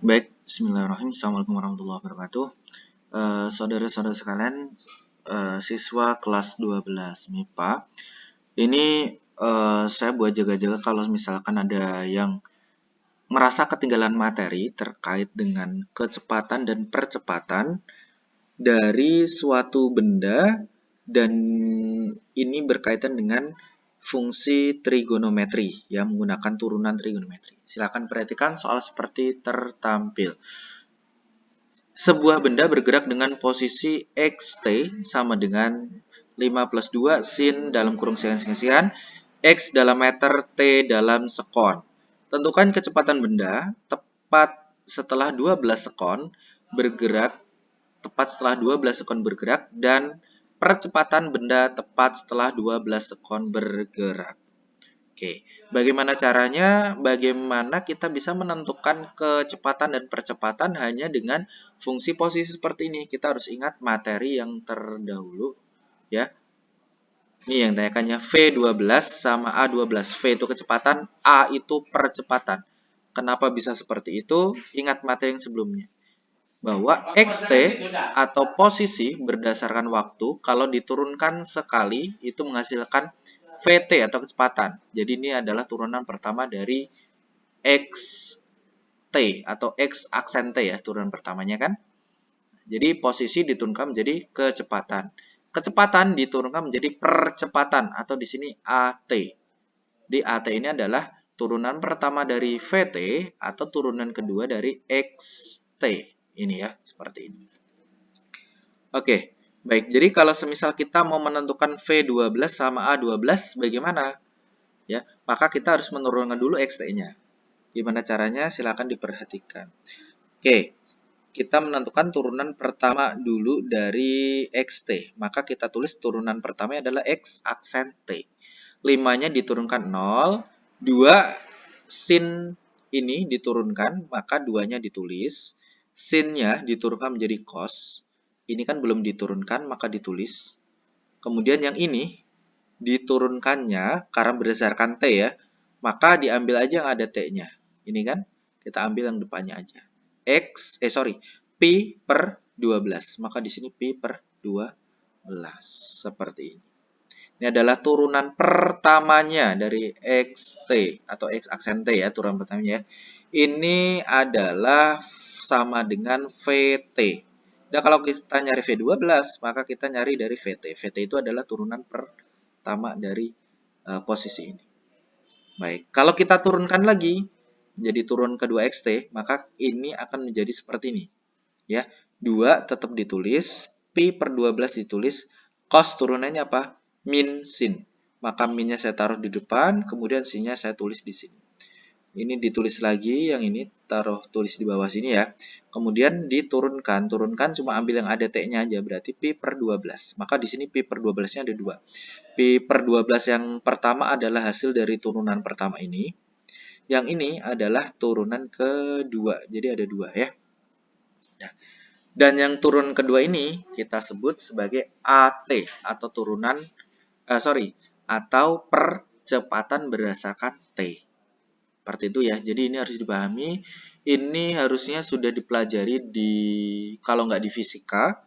Baik, bismillahirrahmanirrahim. Assalamualaikum warahmatullahi wabarakatuh. Saudara-saudara sekalian, siswa kelas 12 MIPA. Ini saya buat jaga-jaga kalau misalkan ada yang merasa ketinggalan materi terkait dengan kecepatan dan percepatan dari suatu benda, dan ini berkaitan dengan fungsi trigonometri yang menggunakan turunan trigonometri. Silakan perhatikan soal seperti tertampil. Sebuah benda bergerak dengan posisi xt sama dengan 5 plus 2 sin dalam kurung sekian-sekian x dalam meter t dalam sekon. Tentukan kecepatan benda tepat setelah 12 sekon bergerak, dan percepatan benda tepat setelah 12 sekon bergerak. Oke, bagaimana caranya? Bagaimana kita bisa menentukan kecepatan dan percepatan hanya dengan fungsi posisi seperti ini? Kita harus ingat materi yang terdahulu, ya. Ini yang tanyakannya V12 sama A12. V itu kecepatan, A itu percepatan. Kenapa bisa seperti itu? Ingat materi yang sebelumnya. Bahwa xt atau posisi berdasarkan waktu kalau diturunkan sekali itu menghasilkan Vt atau kecepatan. Jadi ini adalah turunan pertama dari xt atau x aksen t ya, turunan pertamanya kan. Jadi posisi diturunkan menjadi kecepatan. Kecepatan diturunkan menjadi percepatan atau di sini at. Di at ini adalah turunan pertama dari Vt atau turunan kedua dari xt. Ini ya, seperti ini. Oke. Baik, jadi kalau semisal kita mau menentukan V12 sama A12 bagaimana? Ya, maka kita harus menurunkan dulu xt-nya. Gimana caranya? Silakan diperhatikan. Oke, kita menentukan turunan pertama dulu dari xt. Maka kita tulis turunan pertama adalah x aksen t. 5-nya diturunkan 0, 2 sin ini diturunkan, maka 2-nya ditulis. Sin-nya diturunkan menjadi cos. Ini kan belum diturunkan, maka ditulis. Kemudian yang ini diturunkannya karena berdasarkan T ya, maka diambil aja yang ada T-nya. Ini kan, kita ambil yang depannya aja. Pi per 12. Maka di sini Pi per 12. Seperti ini. Ini adalah turunan pertamanya dari xt atau x aksen T ya, turunan pertamanya. Ini adalah sama dengan Vt. Dan kalau kita nyari V12, maka kita nyari dari Vt. Vt itu adalah turunan pertama dari posisi ini. Baik, kalau kita turunkan lagi, jadi turun kedua xt, maka ini akan menjadi seperti ini. Ya, 2 tetap ditulis, pi per 12 ditulis, cos turunannya apa? Min sin. Maka minnya saya taruh di depan, kemudian sinnya saya tulis di sini. Ini ditulis lagi, yang ini tulis di bawah sini ya. Kemudian diturunkan, cuma ambil yang ada T-nya aja, berarti pi per 12. Maka di sini pi per 12-nya ada 2. Pi per 12 yang pertama adalah hasil dari turunan pertama ini. Yang ini adalah turunan kedua, jadi ada 2 ya. Nah, dan yang turun kedua ini kita sebut sebagai AT atau atau percepatan berdasarkan T. Seperti itu ya. Jadi ini harus dipahami. Ini harusnya sudah dipelajari kalau nggak di fisika,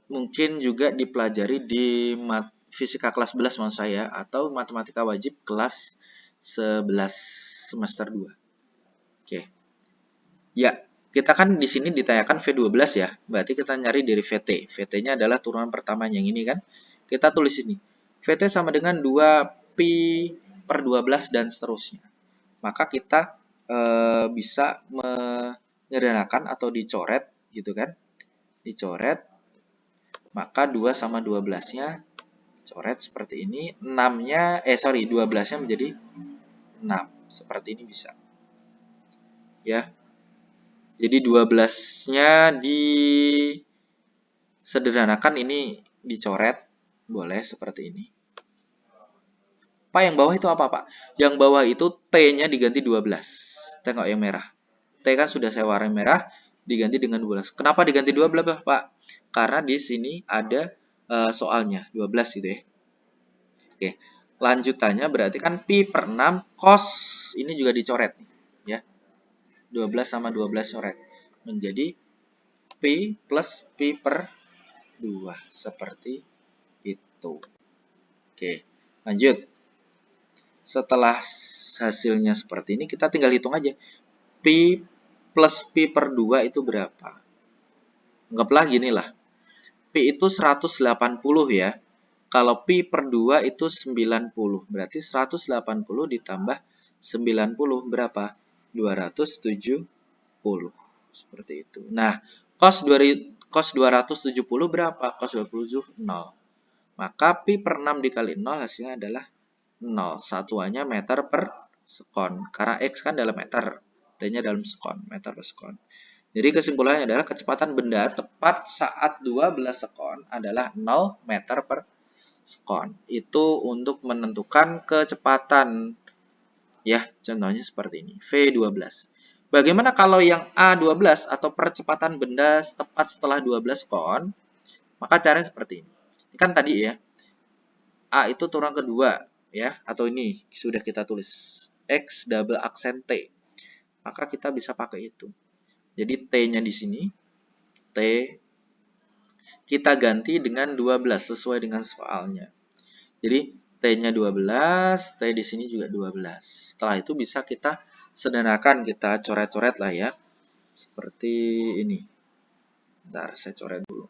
mungkin juga dipelajari di fisika kelas 11 maksud saya, atau matematika wajib kelas 11 semester 2. Oke. Ya, kita kan di sini ditanyakan V12 ya. Berarti kita nyari dari Vt. Vt-nya adalah turunan pertama yang ini kan. Kita tulis ini. Vt sama dengan 2 pi per 12 dan seterusnya. Maka kita bisa menyederhanakan atau dicoret gitu kan. Dicoret. Maka 2 sama 12-nya coret seperti ini. 12-nya menjadi 6. Seperti ini bisa. Ya. Jadi 12-nya disederhanakan, ini dicoret. Boleh seperti ini. Pak, yang bawah itu apa, Pak? Yang bawah itu T-nya diganti 12. Tengok yang merah. T kan sudah saya warnai merah, diganti dengan 12. Kenapa diganti 12, Pak? Karena di sini ada soalnya, 12 gitu ya. Oke, lanjutannya berarti kan pi per 6 cos ini juga dicoret ya. 12 sama 12 coret. Menjadi P plus P per 2. Seperti itu. Oke, lanjut. Setelah hasilnya seperti ini, kita tinggal hitung aja. P plus P per 2 itu berapa? Anggaplah gini lah. P itu 180 ya. Kalau Pi per 2 itu 90. Berarti 180 ditambah 90 berapa? 270. Seperti itu. Nah, cos 270 berapa? Cos 270 0. Maka Pi per 6 dikali 0 hasilnya adalah 0. Satuannya meter per sekon. Karena X kan dalam meter. T-nya dalam sekon. Meter per sekon. Jadi kesimpulannya adalah kecepatan benda tepat saat 12 sekon adalah 0 meter per sekon. Itu untuk menentukan kecepatan. Ya, contohnya seperti ini. V12. Bagaimana kalau yang A12 atau percepatan benda tepat setelah 12 sekon? Maka caranya seperti ini. Ini kan tadi ya. A itu turunan kedua. Ya, atau ini sudah kita tulis. X double aksen T. Maka kita bisa pakai itu. Jadi T-nya di sini, T, kita ganti dengan 12 sesuai dengan soalnya. Jadi T-nya 12, T di sini juga 12. Setelah itu bisa kita sederhanakan, kita coret-coret lah ya. Seperti ini. Bentar, saya coret dulu.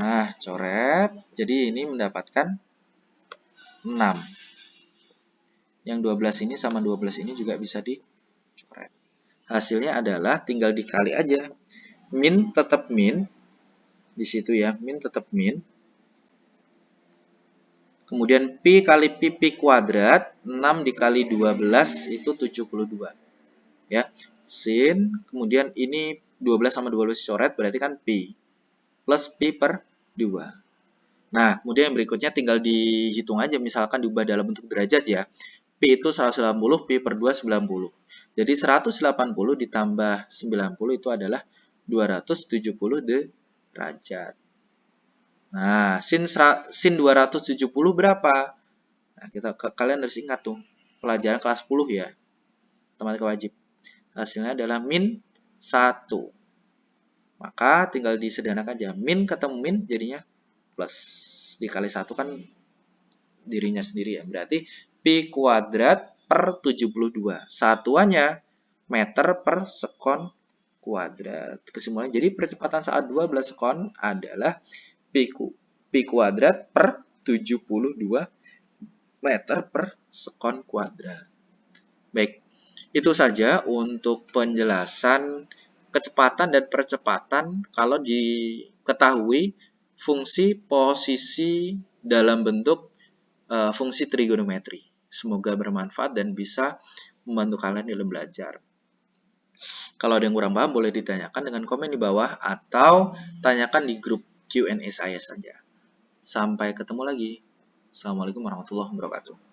Nah, coret. Jadi ini mendapatkan 6. Yang 12 ini sama 12 ini juga bisa dicoret. Hasilnya adalah tinggal dikali aja. Min tetap min. Di situ ya, min tetap min. Kemudian pi kali pi kuadrat, 6 dikali 12 itu 72. Ya, sin, kemudian ini 12 sama 12 coret, berarti kan pi. Plus pi per 2. Nah, kemudian yang berikutnya tinggal dihitung aja, misalkan diubah dalam bentuk derajat ya. Pi itu 180, pi per 2 90. Jadi 180 ditambah 90 itu adalah 270 derajat. Nah, sin 270 berapa? Nah, kalian harus ingat tuh. Pelajaran kelas 10 ya. Matematika wajib. Hasilnya adalah min 1. Maka tinggal disederhanakan aja. Min ketemu min jadinya plus. Dikali 1 kan dirinya sendiri ya. Berarti pi kuadrat per 72. Satuannya meter per sekon kuadrat. Kesimpulannya, jadi percepatan saat 12 sekon adalah pi kuadrat per 72 meter per sekon kuadrat. Baik, itu saja untuk penjelasan kecepatan dan percepatan kalau diketahui fungsi posisi dalam bentuk fungsi trigonometri. Semoga bermanfaat dan bisa membantu kalian dalam belajar. Kalau ada yang kurang paham boleh ditanyakan dengan komen di bawah atau tanyakan di grup Q&A saya saja. Sampai ketemu lagi. Assalamualaikum warahmatullahi wabarakatuh.